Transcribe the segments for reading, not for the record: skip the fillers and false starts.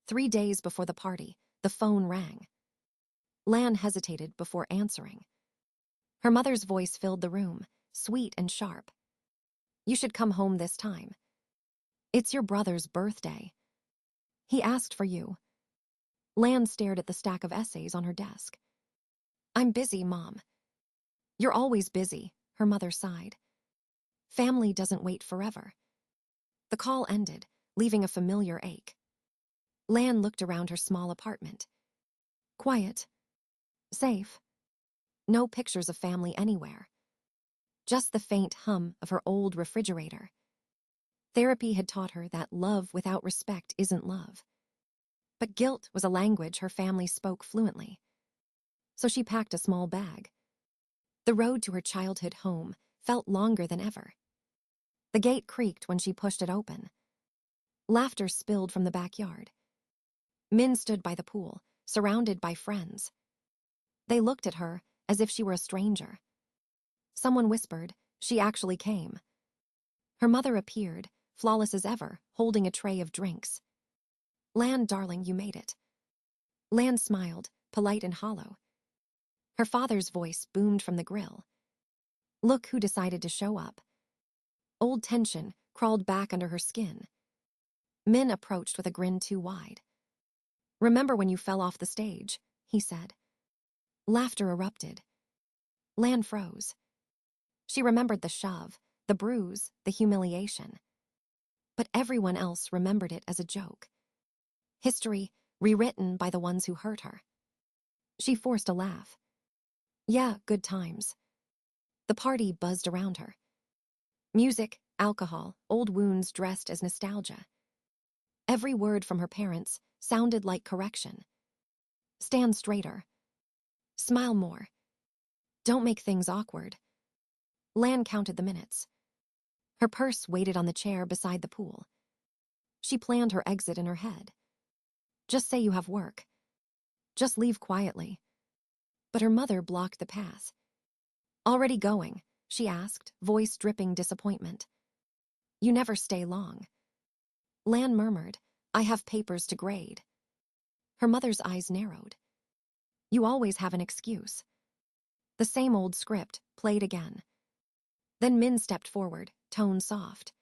3 days before the party, the phone rang. Lan hesitated before answering. Her mother's voice filled the room, sweet and sharp. "You should come home this time. It's your brother's birthday. He asked for you." Lan stared at the stack of essays on her desk. "I'm busy, Mom." "You're always busy," her mother sighed. "Family doesn't wait forever." The call ended, leaving a familiar ache. Lan looked around her small apartment. Quiet. Safe. No pictures of family anywhere. Just the faint hum of her old refrigerator. Therapy had taught her that love without respect isn't love. But guilt was a language her family spoke fluently. So she packed a small bag. The road to her childhood home felt longer than ever. The gate creaked when she pushed it open. Laughter spilled from the backyard. Min stood by the pool, surrounded by friends. They looked at her as if she were a stranger. Someone whispered, "She actually came." Her mother appeared, flawless as ever, holding a tray of drinks. "Lan, darling, you made it." Lan smiled, polite and hollow. Her father's voice boomed from the grill. "Look who decided to show up." Old tension crawled back under her skin. Min approached with a grin too wide. "Remember when you fell off the stage?" he said. Laughter erupted. Lan froze. She remembered the shove, the bruise, the humiliation. But everyone else remembered it as a joke. History rewritten by the ones who hurt her. She forced a laugh. "Yeah, good times." The party buzzed around her. Music, alcohol, old wounds dressed as nostalgia. Every word from her parents sounded like correction. "Stand straighter." "Smile more." "Don't make things awkward." Lan counted the minutes. Her purse waited on the chair beside the pool. She planned her exit in her head. "Just say you have work. Just leave quietly." But her mother blocked the path. "Already going?" she asked, voice dripping disappointment. "You never stay long." Lan murmured, "I have papers to grade." Her mother's eyes narrowed. "You always have an excuse." The same old script played again. Then Min stepped forward, tone soft.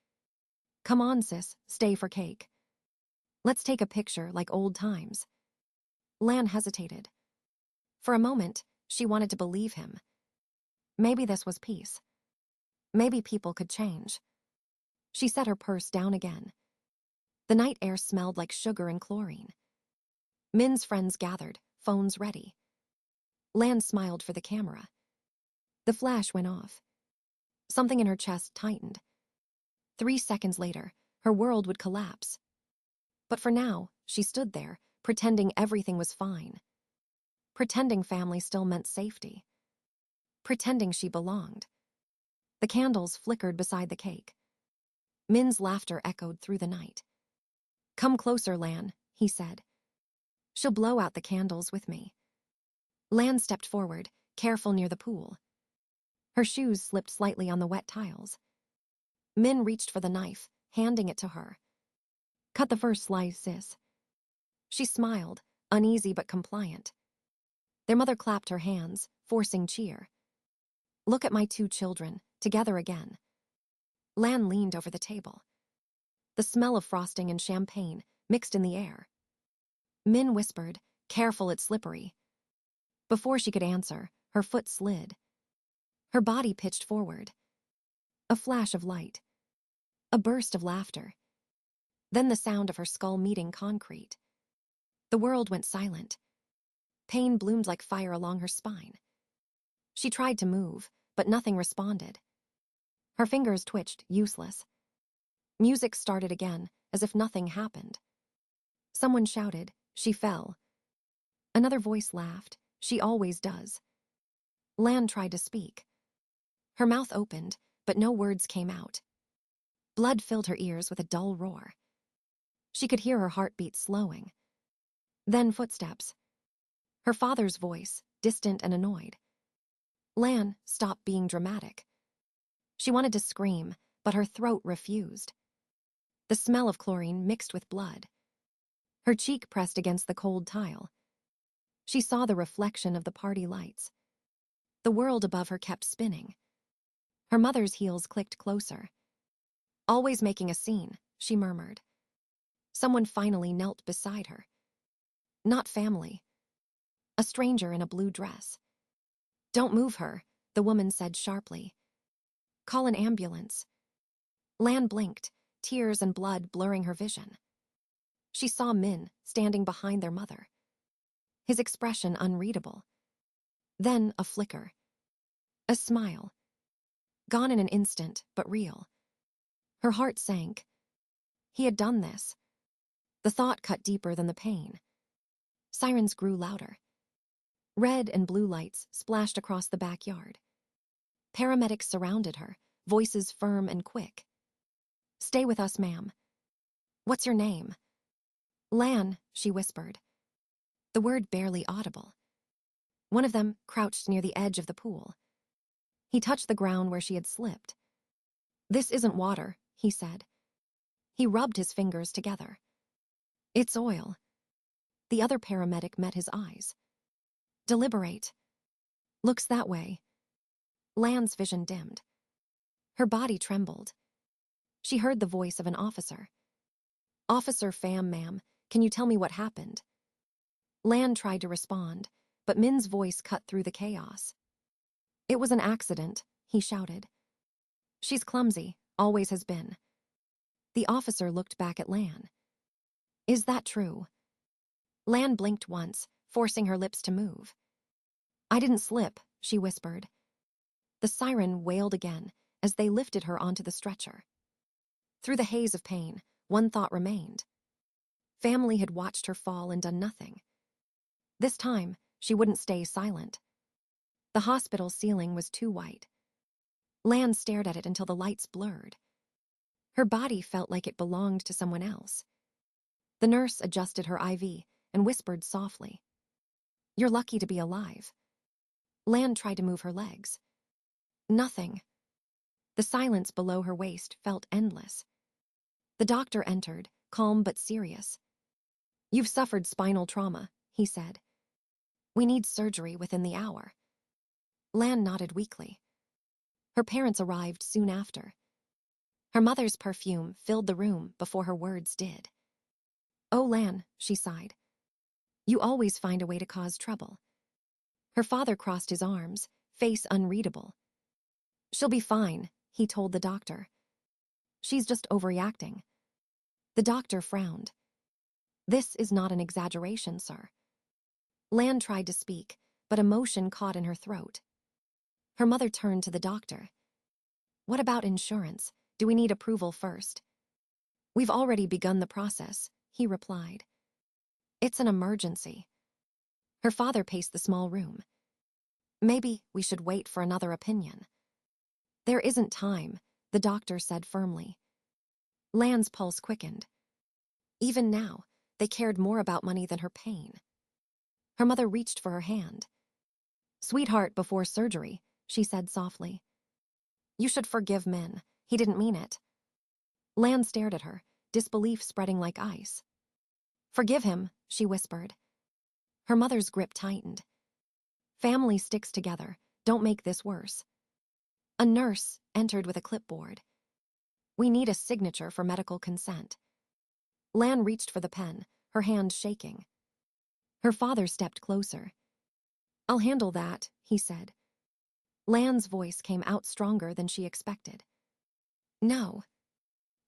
"Come on, sis, stay for cake. Let's take a picture like old times." Lan hesitated. For a moment, she wanted to believe him. Maybe this was peace. Maybe people could change. She set her purse down again. The night air smelled like sugar and chlorine. Min's friends gathered, phones ready. Lan smiled for the camera. The flash went off. Something in her chest tightened. 3 seconds later, her world would collapse. But for now, she stood there, pretending everything was fine. Pretending family still meant safety. Pretending she belonged. The candles flickered beside the cake. Min's laughter echoed through the night. "Come closer, Lan," he said. "She'll blow out the candles with me." Lan stepped forward, careful near the pool. Her shoes slipped slightly on the wet tiles. Min reached for the knife, handing it to her. "Cut the first slice, sis." She smiled, uneasy but compliant. Their mother clapped her hands, forcing cheer. "Look at my 2 children, together again." Lan leaned over the table. The smell of frosting and champagne mixed in the air. Min whispered, "Careful, it's slippery." Before she could answer, her foot slid. Her body pitched forward. A flash of light. A burst of laughter. Then the sound of her skull meeting concrete. The world went silent. Pain bloomed like fire along her spine. She tried to move, but nothing responded. Her fingers twitched, useless. Music started again, as if nothing happened. Someone shouted, "She fell." Another voice laughed, "She always does." Lan tried to speak. Her mouth opened, but no words came out. Blood filled her ears with a dull roar. She could hear her heartbeat slowing. Then footsteps. Her father's voice, distant and annoyed. "Lan, stop being dramatic." She wanted to scream, but her throat refused. The smell of chlorine mixed with blood. Her cheek pressed against the cold tile. She saw the reflection of the party lights. The world above her kept spinning. Her mother's heels clicked closer. Always making a scene, she murmured. Someone finally knelt beside her. Not family. A stranger in a blue dress. Don't move her, the woman said sharply. Call an ambulance. Lan blinked, tears and blood blurring her vision. She saw Min standing behind their mother. His expression unreadable. Then a flicker. A smile. Gone in an instant, but real. Her heart sank. He had done this. The thought cut deeper than the pain. Sirens grew louder. Red and blue lights splashed across the backyard. Paramedics surrounded her, voices firm and quick. Stay with us, ma'am. What's your name? Lan, she whispered. The word barely audible. One of them crouched near the edge of the pool. He touched the ground where she had slipped. This isn't water, he said. He rubbed his fingers together. It's oil. The other paramedic met his eyes. Deliberate. Looks that way. Lan's vision dimmed. Her body trembled. She heard the voice of an officer. Officer Pham, ma'am, can you tell me what happened? Lan tried to respond, but Min's voice cut through the chaos. It was an accident, he shouted. She's clumsy, always has been. The officer looked back at Lan. Is that true? Lan blinked once, forcing her lips to move. I didn't slip, she whispered. The siren wailed again as they lifted her onto the stretcher. Through the haze of pain, one thought remained. Family had watched her fall and done nothing. This time, she wouldn't stay silent. The hospital ceiling was too white. Lan stared at it until the lights blurred. Her body felt like it belonged to someone else. The nurse adjusted her IV and whispered softly. You're lucky to be alive. Lan tried to move her legs. Nothing. The silence below her waist felt endless. The doctor entered, calm but serious. You've suffered spinal trauma, he said. We need surgery within the hour. Lan nodded weakly. Her parents arrived soon after. Her mother's perfume filled the room before her words did. Oh, Lan, she sighed. You always find a way to cause trouble. Her father crossed his arms, face unreadable. She'll be fine, he told the doctor. She's just overreacting. The doctor frowned. This is not an exaggeration, sir. Lan tried to speak, but emotion caught in her throat. Her mother turned to the doctor. What about insurance? Do we need approval first? We've already begun the process, he replied. It's an emergency. Her father paced the small room. Maybe we should wait for another opinion. There isn't time, the doctor said firmly. Lan's pulse quickened. Even now, they cared more about money than her pain. Her mother reached for her hand. Sweetheart, before surgery, she said softly. You should forgive Min. He didn't mean it. Lan stared at her, disbelief spreading like ice. Forgive him, she whispered. Her mother's grip tightened. Family sticks together. Don't make this worse. A nurse entered with a clipboard. We need a signature for medical consent. Lan reached for the pen, her hand shaking. Her father stepped closer. I'll handle that, he said. Lan's voice came out stronger than she expected. No.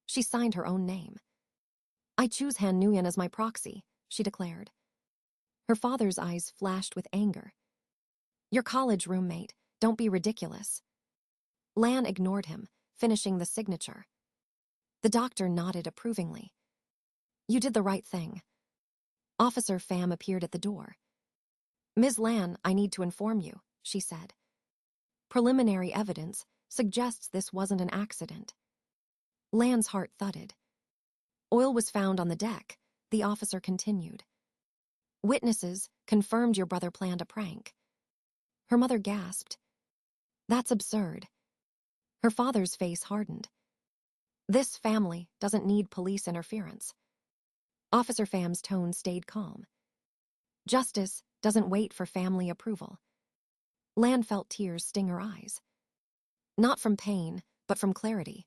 She signed her own name. I choose Han Nguyen as my proxy, she declared. Her father's eyes flashed with anger. Your college roommate, don't be ridiculous. Lan ignored him, finishing the signature. The doctor nodded approvingly. You did the right thing. Officer Pham appeared at the door. Ms. Lan, I need to inform you, she said. Preliminary evidence suggests this wasn't an accident. Lan's heart thudded. Oil was found on the deck, the officer continued. Witnesses confirmed your brother planned a prank. Her mother gasped. That's absurd. Her father's face hardened. This family doesn't need police interference. Officer Pham's tone stayed calm. Justice doesn't wait for family approval. Lan felt tears sting her eyes. Not from pain, but from clarity.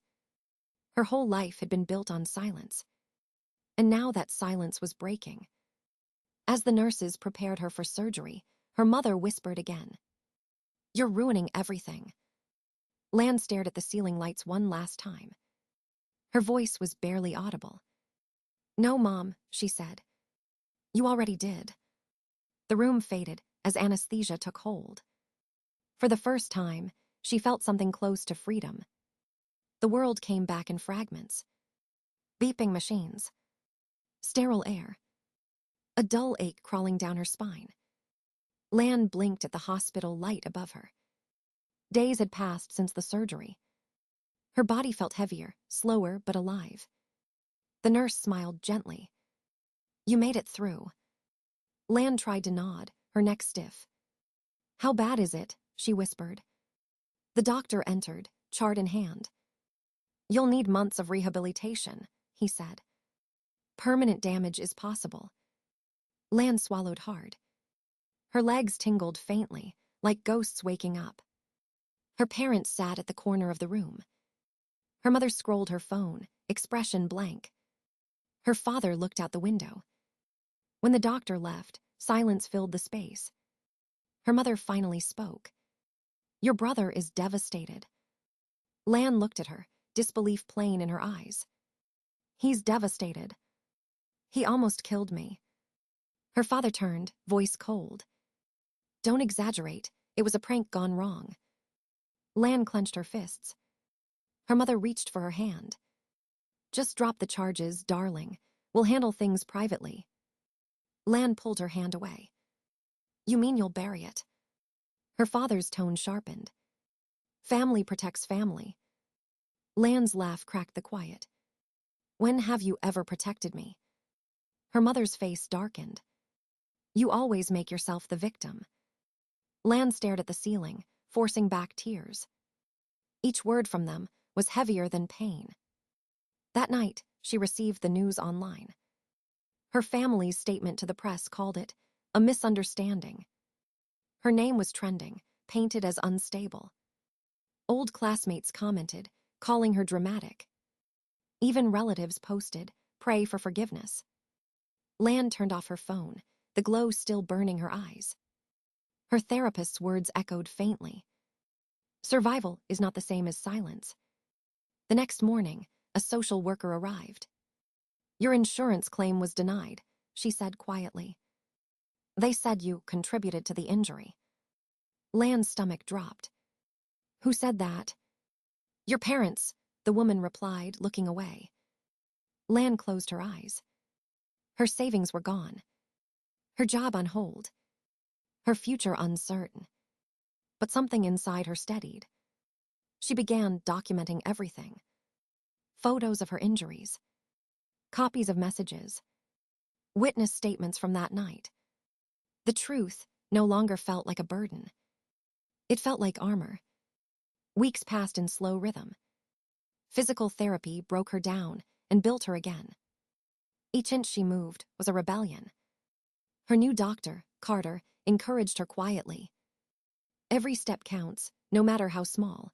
Her whole life had been built on silence. And now that silence was breaking. As the nurses prepared her for surgery, her mother whispered again. "You're ruining everything." Lan stared at the ceiling lights one last time. Her voice was barely audible. "No, Mom," she said. "You already did." The room faded as anesthesia took hold. For the first time, she felt something close to freedom. The world came back in fragments. Beeping machines. Sterile air. A dull ache crawling down her spine. Lan blinked at the hospital light above her. Days had passed since the surgery. Her body felt heavier, slower, but alive. The nurse smiled gently. "You made it through." Lan tried to nod, her neck stiff. "How bad is it?" she whispered. The doctor entered, chart in hand. "You'll need months of rehabilitation," he said. "Permanent damage is possible." Lan swallowed hard. Her legs tingled faintly, like ghosts waking up. Her parents sat at the corner of the room. Her mother scrolled her phone, expression blank. Her father looked out the window. When the doctor left, silence filled the space. Her mother finally spoke. "Your brother is devastated." Lan looked at her, disbelief plain in her eyes. "He's devastated. He almost killed me." Her father turned, voice cold. "Don't exaggerate. It was a prank gone wrong." Lan clenched her fists. Her mother reached for her hand. "Just drop the charges, darling. We'll handle things privately." Lan pulled her hand away. "You mean you'll bury it?" Her father's tone sharpened. "Family protects family." Lan's laugh cracked the quiet. "When have you ever protected me?" Her mother's face darkened. "You always make yourself the victim." Lan stared at the ceiling, forcing back tears. Each word from them was heavier than pain. That night, she received the news online. Her family's statement to the press called it a misunderstanding. Her name was trending, painted as unstable. Old classmates commented, calling her dramatic. Even relatives posted, "Pray for forgiveness." Lan turned off her phone, the glow still burning her eyes. Her therapist's words echoed faintly. Survival is not the same as silence. The next morning, a social worker arrived. "Your insurance claim was denied," she said quietly. "They said you contributed to the injury." Lan's stomach dropped. "Who said that?" "Your parents," the woman replied, looking away. Lan closed her eyes. Her savings were gone. Her job on hold. Her future uncertain. But something inside her steadied. She began documenting everything. Photos of her injuries. Copies of messages. Witness statements from that night. The truth no longer felt like a burden. It felt like armor. Weeks passed in slow rhythm. Physical therapy broke her down and built her again. Each inch she moved was a rebellion. Her new doctor, Carter, encouraged her quietly. Every step counts, no matter how small.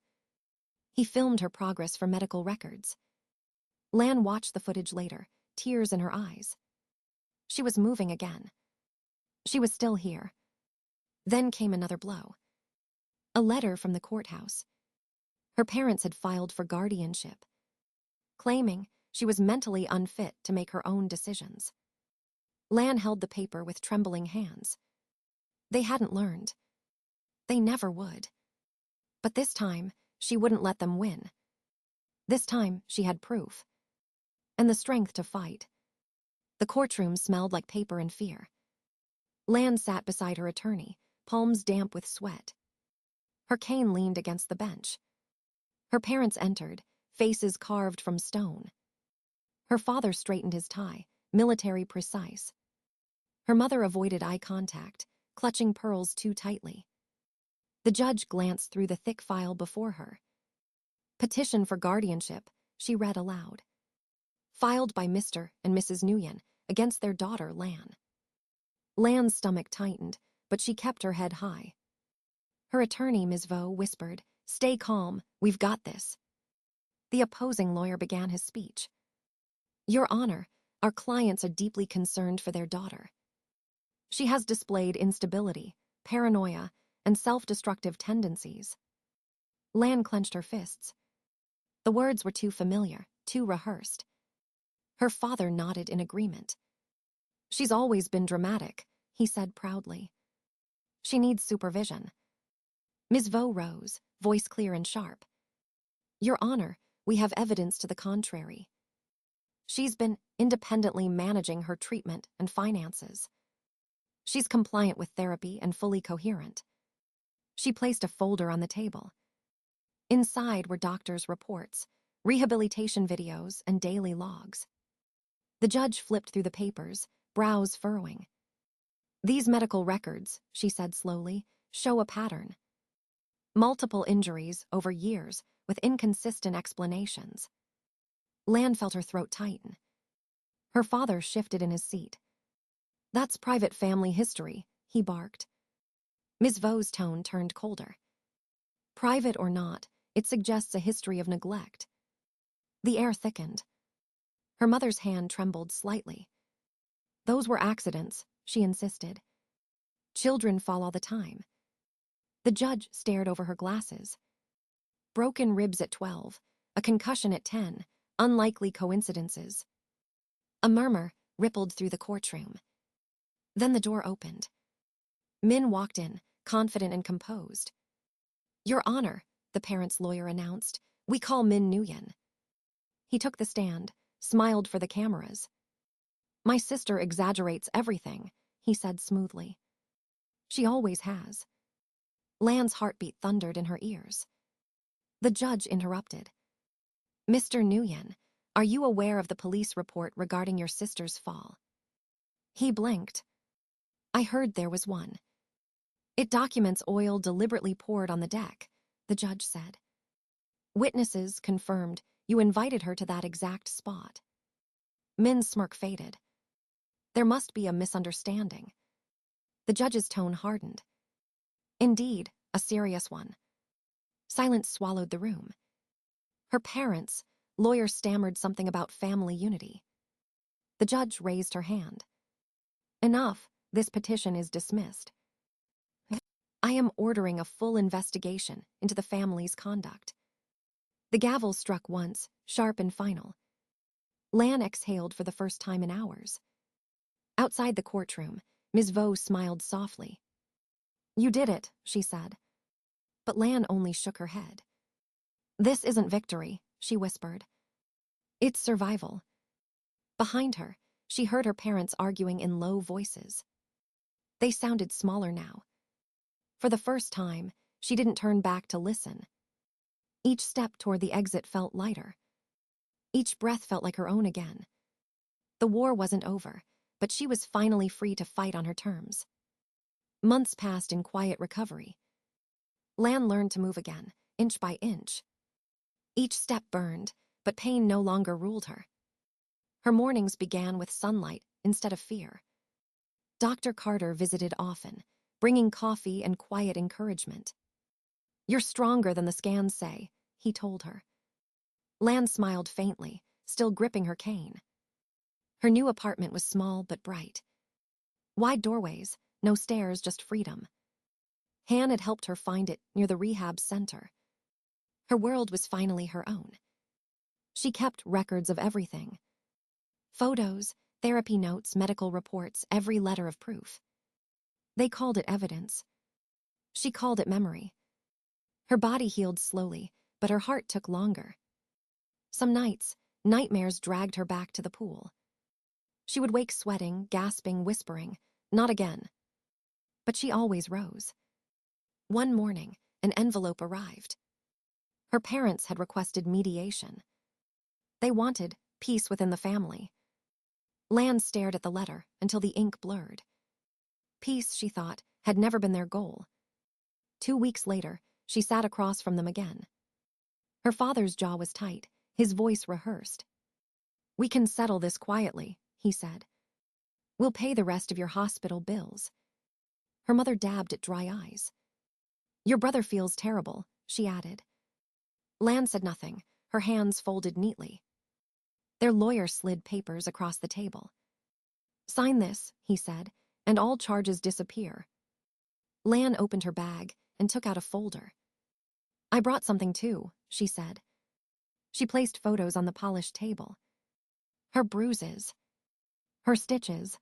He filmed her progress for medical records. Lan watched the footage later, tears in her eyes. She was moving again. She was still here. Then came another blow. A letter from the courthouse. Her parents had filed for guardianship, claiming she was mentally unfit to make her own decisions. Lan held the paper with trembling hands. They hadn't learned. They never would. But this time, she wouldn't let them win. This time, she had proof. And the strength to fight. The courtroom smelled like paper and fear. Lan sat beside her attorney, palms damp with sweat. Her cane leaned against the bench. Her parents entered, faces carved from stone. Her father straightened his tie, military precise. Her mother avoided eye contact, clutching pearls too tightly. The judge glanced through the thick file before her. "Petition for guardianship," she read aloud. "Filed by Mr. and Mrs. Nguyen, against their daughter, Lan. Lan's stomach tightened, but she kept her head high. Her attorney, Ms. Vo, whispered, "Stay calm, we've got this." The opposing lawyer began his speech. "Your Honor, our clients are deeply concerned for their daughter. She has displayed instability, paranoia, and self-destructive tendencies." Lan clenched her fists. The words were too familiar, too rehearsed. Her father nodded in agreement. "She's always been dramatic," he said proudly. "She needs supervision." Ms. Vo rose, voice clear and sharp. "Your Honor, we have evidence to the contrary. She's been independently managing her treatment and finances. She's compliant with therapy and fully coherent." She placed a folder on the table. Inside were doctors' reports, rehabilitation videos, and daily logs. The judge flipped through the papers, brows furrowing. "These medical records," she said slowly, "show a pattern. Multiple injuries over years with inconsistent explanations." Lan felt her throat tighten. Her father shifted in his seat. "That's private family history," he barked. Ms. Vo's tone turned colder. "Private or not, it suggests a history of neglect." The air thickened. Her mother's hand trembled slightly. "Those were accidents," she insisted. "Children fall all the time." The judge stared over her glasses. Broken ribs at 12, a concussion at 10, unlikely coincidences. A murmur rippled through the courtroom. Then the door opened. Min walked in, confident and composed. "Your Honor," the parent's lawyer announced, "we call Min Nguyen." He took the stand, smiled for the cameras. "My sister exaggerates everything," he said smoothly. "She always has." Lan's heartbeat thundered in her ears. The judge interrupted. "Mr. Nguyen, are you aware of the police report regarding your sister's fall?" He blinked. "I heard there was one." "It documents oil deliberately poured on the deck," the judge said. "Witnesses confirmed you invited her to that exact spot." Min's smirk faded. "There must be a misunderstanding." The judge's tone hardened. "Indeed, a serious one." Silence swallowed the room. "Her parents," lawyer stammered something about family unity. The judge raised her hand. "Enough, this petition is dismissed. I am ordering a full investigation into the family's conduct." The gavel struck once, sharp and final. Lan exhaled for the first time in hours. Outside the courtroom, Ms. Vo smiled softly. "You did it," she said. But Lan only shook her head. "This isn't victory," she whispered. "It's survival." Behind her, she heard her parents arguing in low voices. They sounded smaller now. For the first time, she didn't turn back to listen. Each step toward the exit felt lighter. Each breath felt like her own again. The war wasn't over, but she was finally free to fight on her terms. Months passed in quiet recovery. Lan learned to move again, inch by inch. Each step burned, but pain no longer ruled her. Her mornings began with sunlight instead of fear. Dr. Carter visited often, bringing coffee and quiet encouragement. "You're stronger than the scans say," he told her. Lan smiled faintly, still gripping her cane. Her new apartment was small but bright. Wide doorways, no stairs, just freedom. Han had helped her find it near the rehab center. Her world was finally her own. She kept records of everything. Photos, therapy notes, medical reports, every letter of proof. They called it evidence. She called it memory. Her body healed slowly, but her heart took longer. Some nights, nightmares dragged her back to the pool. She would wake sweating, gasping, whispering, "Not again." But she always rose. One morning, an envelope arrived. Her parents had requested mediation. They wanted peace within the family. Lan stared at the letter until the ink blurred. Peace, she thought, had never been their goal. 2 weeks later, she sat across from them again. Her father's jaw was tight, his voice rehearsed. "We can settle this quietly," he said. We'll pay the rest of your hospital bills. Her mother dabbed at dry eyes. Your brother feels terrible, she added. Lan said nothing, her hands folded neatly. Their lawyer slid papers across the table. Sign this, he said, and all charges disappear. Lan opened her bag and took out a folder. I brought something too, she said. She placed photos on the polished table. Her bruises. Her stitches.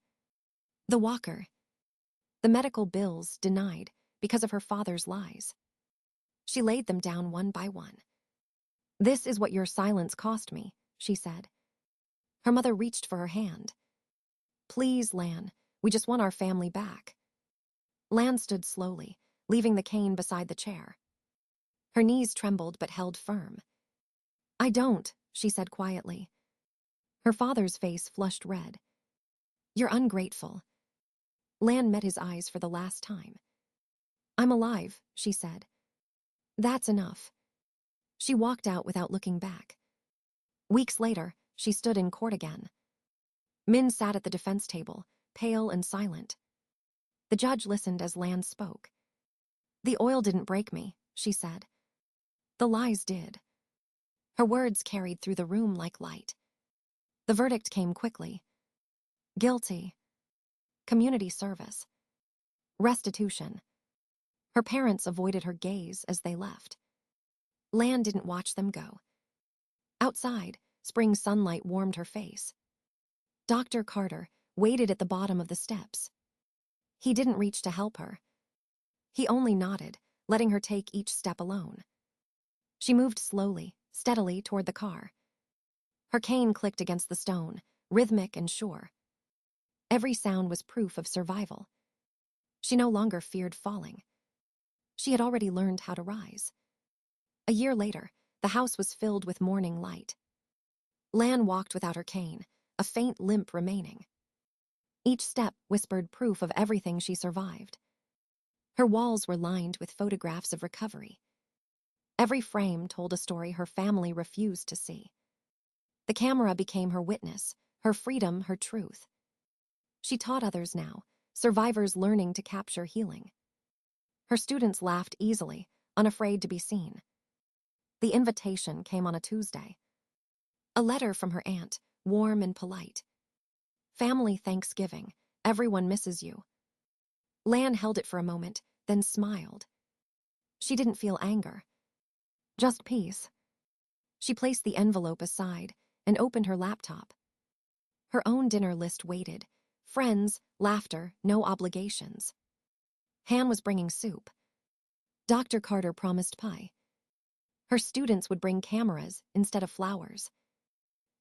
The walker. The medical bills denied because of her father's lies. She laid them down one by one. This is what your silence cost me, she said. Her mother reached for her hand. Please, Lan, we just want our family back. Lan stood slowly, leaving the cane beside the chair. Her knees trembled but held firm. I don't, she said quietly. Her father's face flushed red. You're ungrateful. Lan met his eyes for the last time. I'm alive, she said. That's enough. She walked out without looking back. Weeks later, she stood in court again. Min sat at the defense table, pale and silent. The judge listened as Lan spoke. The oil didn't break me, she said. The lies did. Her words carried through the room like light. The verdict came quickly. Guilty. Community service. Restitution. Her parents avoided her gaze as they left. Lan didn't watch them go. Outside, spring sunlight warmed her face. Dr. Carter waited at the bottom of the steps. He didn't reach to help her. He only nodded, letting her take each step alone. She moved slowly, steadily toward the car. Her cane clicked against the stone, rhythmic and sure. Every sound was proof of survival. She no longer feared falling. She had already learned how to rise. A year later, the house was filled with morning light. Lan walked without her cane, a faint limp remaining. Each step whispered proof of everything she survived. Her walls were lined with photographs of recovery. Every frame told a story her family refused to see. The camera became her witness, her freedom, her truth. She taught others now, survivors learning to capture healing. Her students laughed easily, unafraid to be seen. The invitation came on a Tuesday. A letter from her aunt, warm and polite. Family Thanksgiving, everyone misses you. Lan held it for a moment, then smiled. She didn't feel anger. Just peace. She placed the envelope aside and opened her laptop. Her own dinner list waited. Friends, laughter, no obligations. Han was bringing soup. Dr. Carter promised pie. Her students would bring cameras instead of flowers.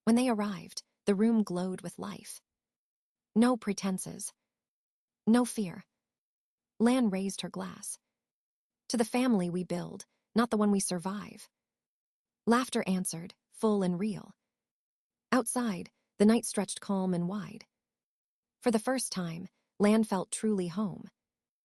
When they arrived, the room glowed with life. No pretenses. No fear. Lan raised her glass. To the family we build, not the one we survive. Laughter answered, full and real. Outside, the night stretched calm and wide. For the first time, Lan felt truly home.